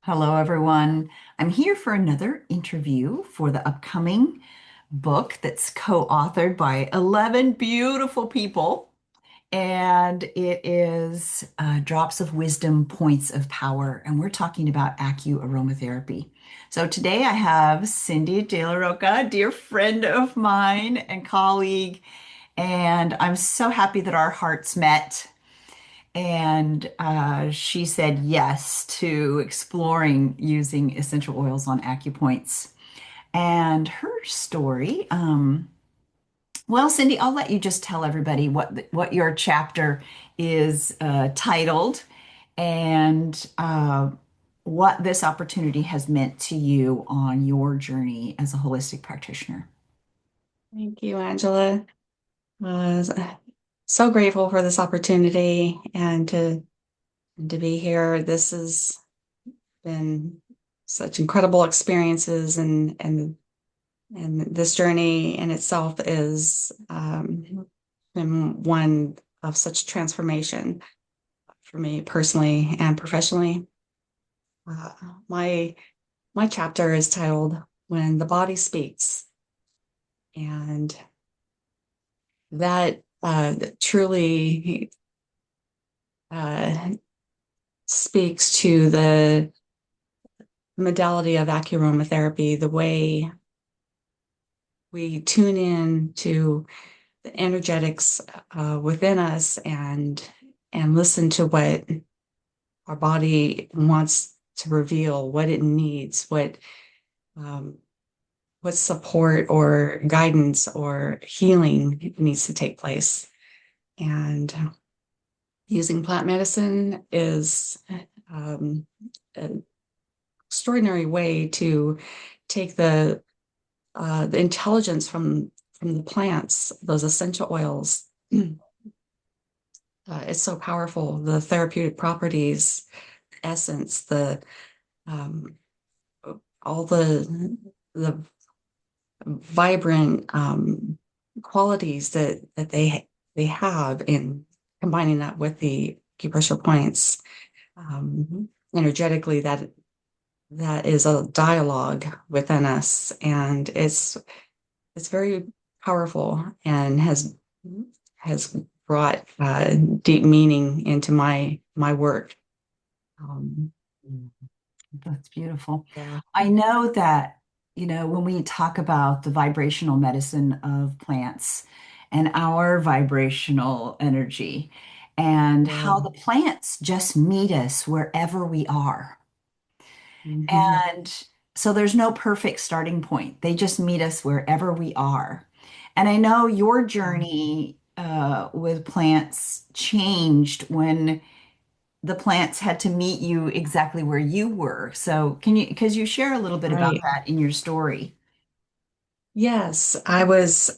Hello, everyone. I'm here for another interview for the upcoming book that's co-authored by 11 beautiful people. And it is Drops of Wisdom, Points of Power. And we're talking about AcuAroma Therapy. So today I have Cyndee Delarocha, a dear friend of mine and colleague. And I'm so happy that our hearts met and she said yes to exploring using essential oils on acupoints. And her story, well, Cyndee, I'll let you just tell everybody what your chapter is titled and what this opportunity has meant to you on your journey as a holistic practitioner. Thank you, Angela. Was so grateful for this opportunity and to be here. This has been such incredible experiences, and this journey in itself is been one of such transformation for me personally and professionally. Uh, my my chapter is titled "When the Body Speaks," and that truly uh, speaks to the modality of AcuAroma Therapy, the way we tune in to the energetics within us and listen to what our body wants to reveal, what it needs, um, what support or guidance or healing needs to take place. And using plant medicine is um, an extraordinary way to take the intelligence from the plants, those essential oils. It's so powerful. The therapeutic properties, essence, the um, all the vibrant qualities that they have in combining that with the acupressure points. Energetically, that is a dialogue within us, and it's very powerful and has brought deep meaning into my work. Um, That's beautiful. yeah, I know that, when we talk about the vibrational medicine of plants and our vibrational energy and yeah. how the plants just meet us wherever we are. Mhm. And so there's no perfect starting point. They just meet us wherever we are. And I know your journey with plants changed when the plants had to meet you exactly where you were. So because you share a little bit about Right. that in your story? Yes, I was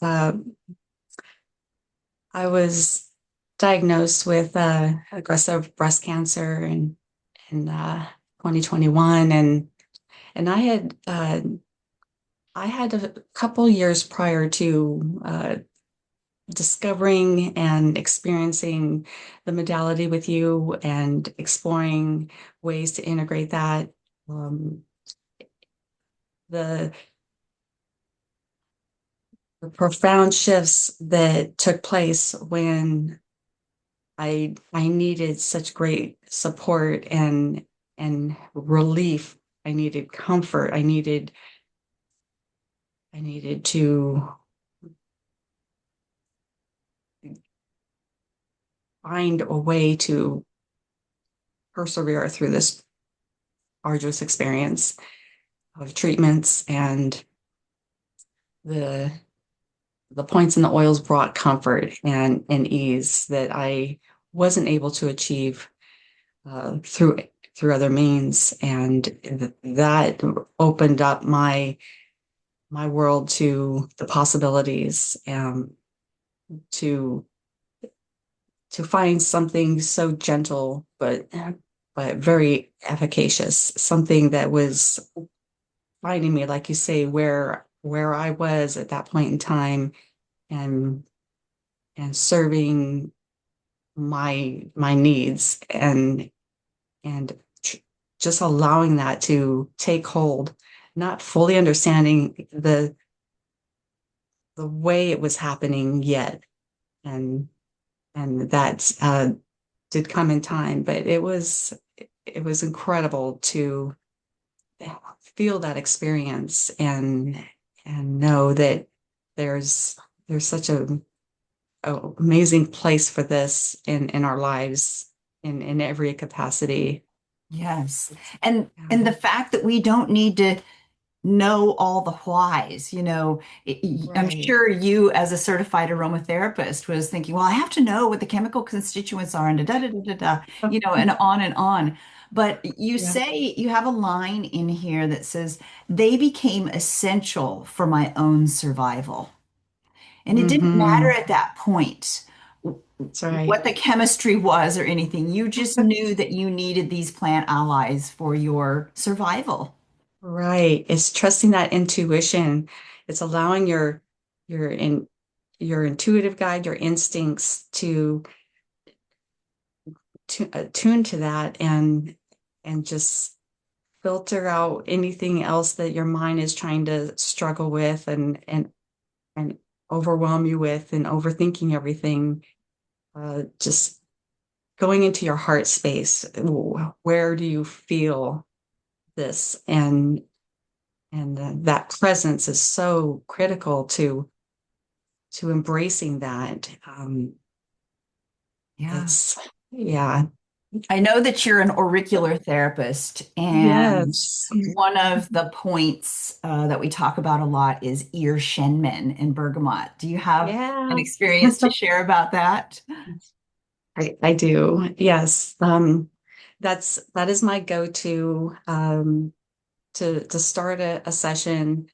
diagnosed with aggressive breast cancer in 2021, and I had a couple years prior to discovering and experiencing the modality with you and exploring ways to integrate that. Um, the, the profound shifts that took place when I needed such great support and relief. I needed comfort. I needed to find a way to persevere through this arduous experience of treatments, and the the points in the oils brought comfort and ease that I wasn't able to achieve through other means, and that opened up my world to the possibilities, to to find something so gentle but very efficacious, something that was finding me, like you say, where I was at that point in time, and serving my needs and just allowing that to take hold, not fully understanding the way it was happening yet. And that did come in time, but it was incredible to feel that experience and know that there's there's such a amazing place for this in our lives in every capacity. Yes. It's, And the fact that we don't need to know all the whys, I'm right. sure you as a certified aromatherapist was thinking, well, I have to know what the chemical constituents are and da da da da da, and on and on. But you Yeah. say you have a line in here that says they became essential for my own survival. And it didn't matter Hmm. at that point That's right. what the chemistry was or anything. You just knew that you needed these plant allies for your survival. Right. It's trusting that intuition. It's allowing your in your intuitive guide, your instincts to attune to that and just filter out anything else that your mind is trying to struggle with and overwhelm you with and overthinking everything. Just going into your heart space. Where do you feel this? And that presence is so critical to embracing that. Yeah. It's yeah. I know that you're an auricular therapist, and Yes. one of the points that we talk about a lot is ear shenmen and bergamot. Do you have an Yeah. experience to share about that? I do. Yes. That is my go-to to start a session.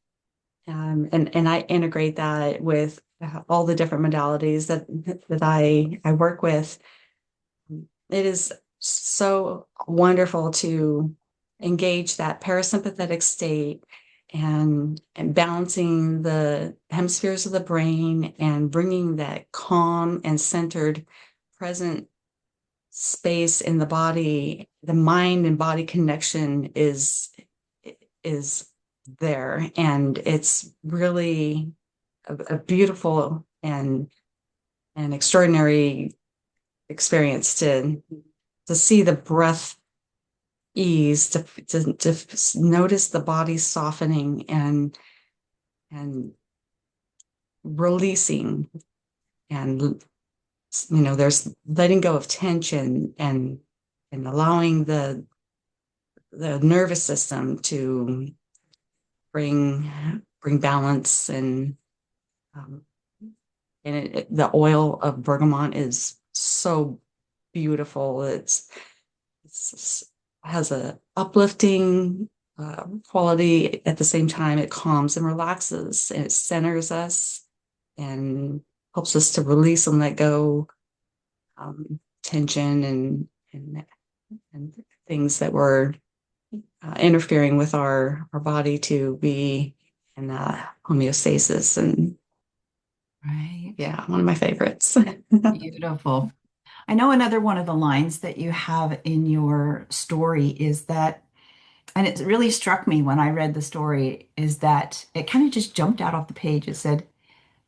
And I integrate that with all the different modalities that I work with. It is so wonderful to engage that parasympathetic state and balancing the hemispheres of the brain and bringing that calm and centered present space in the body. The mind and body connection is there, and it's really a beautiful and extraordinary experience to see the breath ease, to notice the body softening and releasing, and there's letting go of tension and allowing the nervous system to bring balance um, the oil of bergamot is so beautiful. It's has a uplifting quality. At the same time, it calms and relaxes, and it centers us and helps us to release and let go tension and things that were interfering with our body to be in homeostasis. And Right. yeah, one of my favorites. Beautiful. I know another one of the lines that you have in your story is that, and it really struck me when I read the story, is that it kind of just jumped out off the page. It said,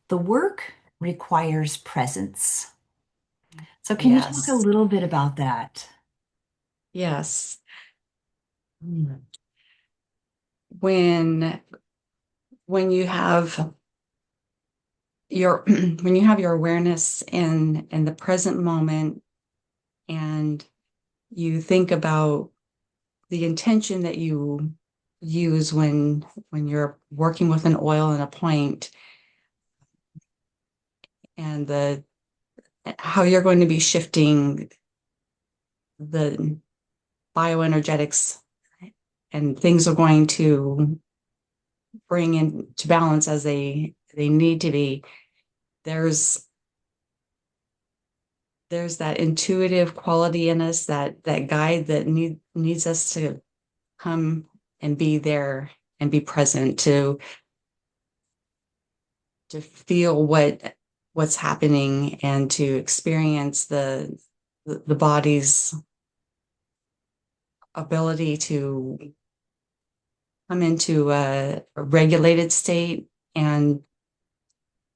the work requires presence. So can you talk a Yes. little bit about that? Yes. When when you have your when you have your awareness in the present moment and you think about the intention that you use when you're working with an oil and a point and the how you're going to be shifting the bioenergetics and things are going to bring into balance as they need to be. There's there's that intuitive quality in us, that guide that needs us to come and be there and be present to feel what's happening and to experience the body's ability to come into a regulated state and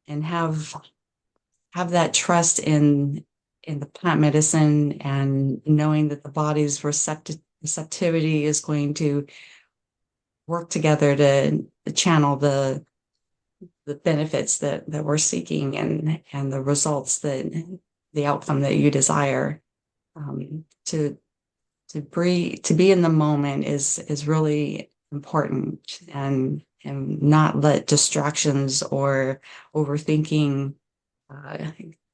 and have that trust in the plant medicine and knowing that the body's receptivity is going to work together to channel the benefits that we're seeking and the results that the outcome that you desire. To to be in the moment is really important, and not let distractions or overthinking uh,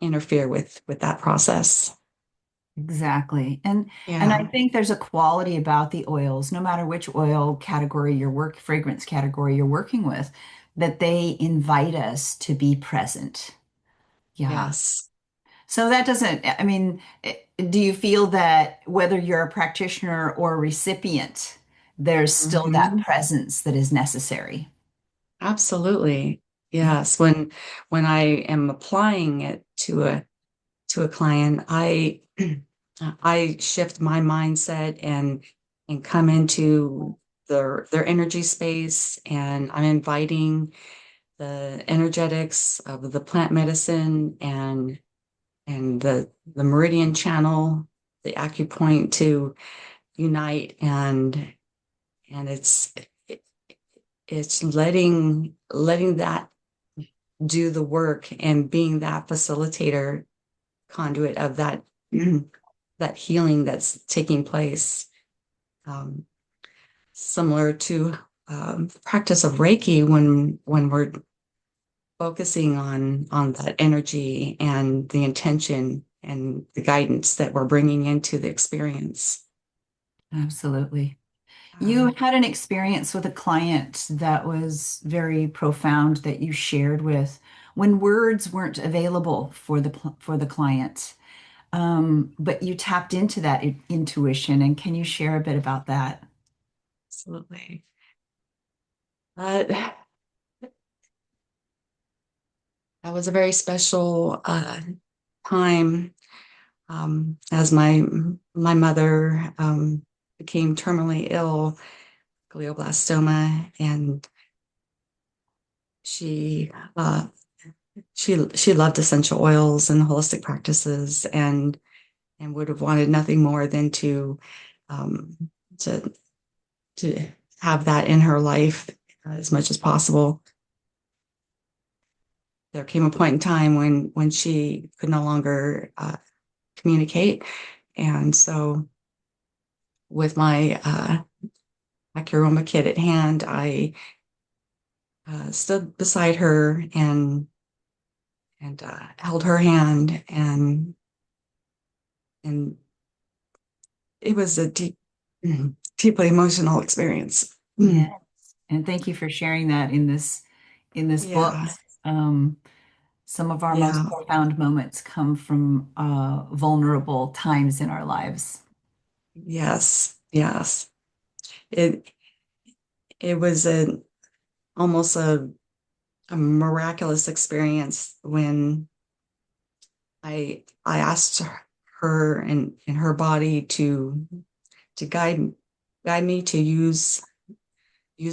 interfere with that process. Exactly. And I Yeah. think there's a quality about the oils, no matter which oil category fragrance category you're working with, that they invite us to be present. Yeah. Yes. So that doesn't, I mean, do you feel that whether you're a practitioner or a recipient, there's still that Mhm. presence that is necessary? Absolutely. Yeah. Yes. When I am applying it to a client, I shift my mindset and come into their energy space, and I'm inviting the energetics of the plant medicine and the meridian channel, the acupoint to unite, and it's letting that do the work and being that facilitator conduit of that that healing that's taking place. Um, Similar to practice of Reiki, when we're focusing on that energy and the intention and the guidance that we're bringing into the experience. Absolutely. You Um, had an experience with a client that was very profound that you shared with when words weren't available for for the client. But you tapped into that intuition. And can you share a bit about that? Absolutely. That that was a very special time, as my mother became terminally ill, glioblastoma, and she uh, she loved essential oils and holistic practices, and would have wanted nothing more than um, to to have that in her life as much as possible. There came a point in time when she could no longer communicate, and so with my AcuAroma kit at hand, I stood beside her and held her hand, and it was a deeply emotional experience. Yeah. And thank you for sharing that in this book. Yeah, Um, some of our most yeah, profound moments come from vulnerable times in our lives. yes, yes. It it was almost a miraculous experience when I asked her and her body to guide me to use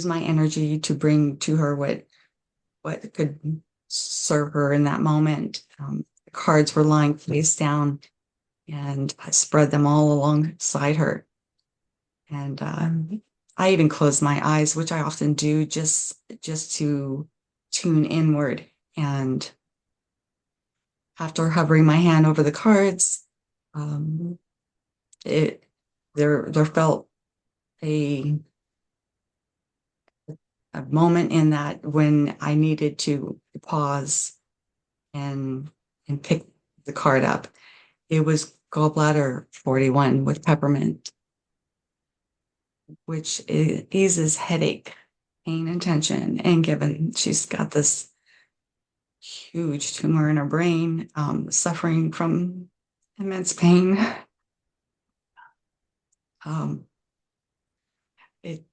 my energy to bring to her what could serve her in that moment. The cards were lying face down, and I spread them all alongside her. And I even closed my eyes, which I often do, just to tune inward. And after hovering my hand over the cards, um, it there felt a a moment in that when I needed to pause and pick the card up. It was gallbladder 41 with peppermint, which eases headache, pain, and tension. And given she's got this huge tumor in her brain, suffering from immense pain, um, it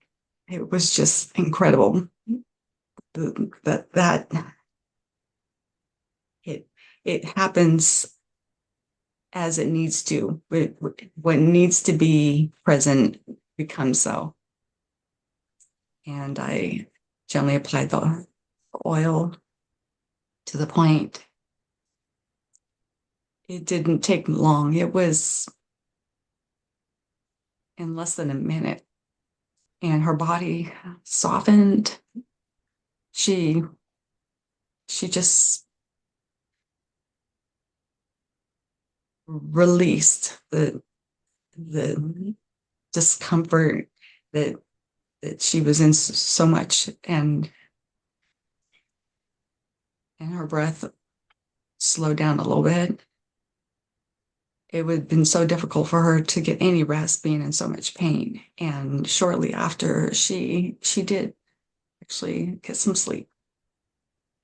it was just incredible that it it happens as it needs to. What needs to be present become so. And I gently applied the oil to the point. It didn't take long. It was in less than a minute, and her body softened. She she just released the discomfort that she was in so much, and her breath slowed down a little bit. It would have been so difficult for her to get any rest being in so much pain. And shortly after, she did actually get some sleep.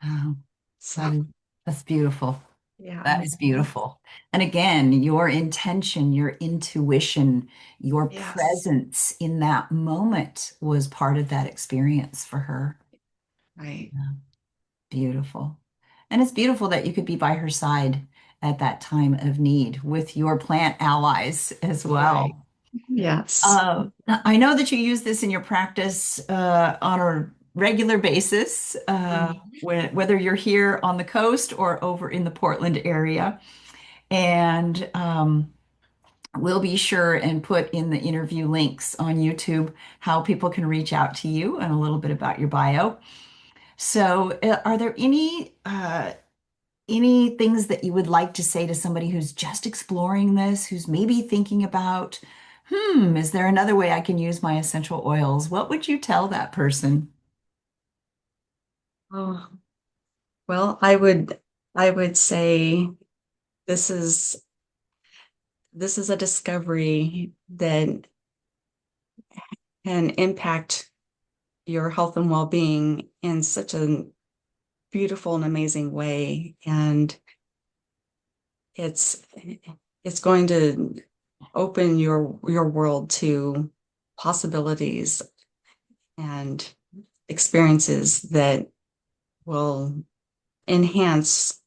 Oh, So that is, that's beautiful. yeah, That is beautiful. And again, your intention, your intuition, your yes, presence in that moment was part of that experience for her. right, Yeah, beautiful. And it's beautiful that you could be by her side at that time of need with your plant allies as right, well. yes, I know that you use this in your practice on a regular basis, mhm. whether you're here on the coast or over in the Portland area. And we'll be sure and put in the interview links on YouTube how people can reach out to you and a little bit about your bio. So, are there any things that you would like to say to somebody who's just exploring this, who's maybe thinking about, is there another way I can use my essential oils? What would you tell that person? Oh, well, I would say this is this is a discovery that can impact your health and well-being in such a beautiful and amazing way. And it's it's going to open your world to possibilities and experiences that will enhance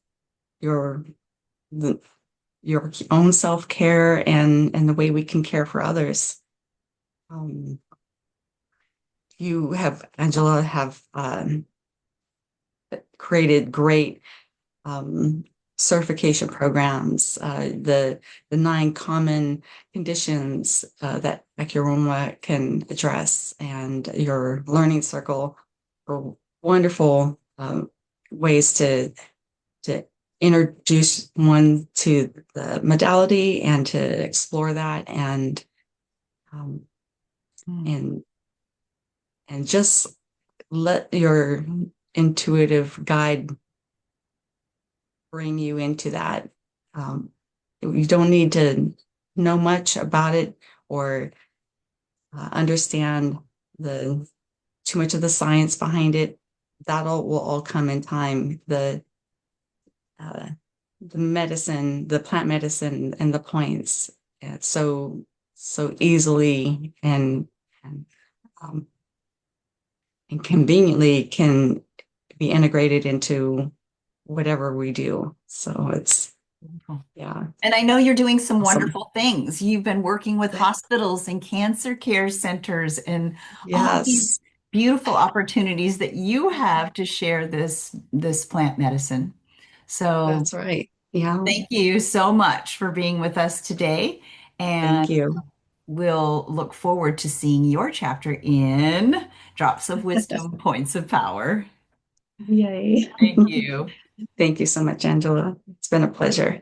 your the, your own self-care and the way we can care for others. Um, you have Angela have created great um, certification programs, the 9 common conditions that AcuAroma can address, and your learning circle are wonderful ways to introduce one to the modality and to explore that um, Hmm. and and just let your intuitive guide bring you into that. Um, you don't need to know much about it or understand the too much of the science behind it. That will all come in time. Uh, the medicine, the plant medicine, and the points, so easily and, um, and conveniently can be integrated into whatever we do. So it's Beautiful. yeah, And I know you're doing some awesome. wonderful things. You've been working with hospitals and cancer care centers and all these Yes, beautiful opportunities that you have to share this plant medicine. So that's right. Yeah, thank you so much for being with us today. And thank you. we'll look forward to seeing your chapter in Drops of Wisdom, Points of Power. Yay. Thank you. Thank you so much, Angela. It's been a pleasure.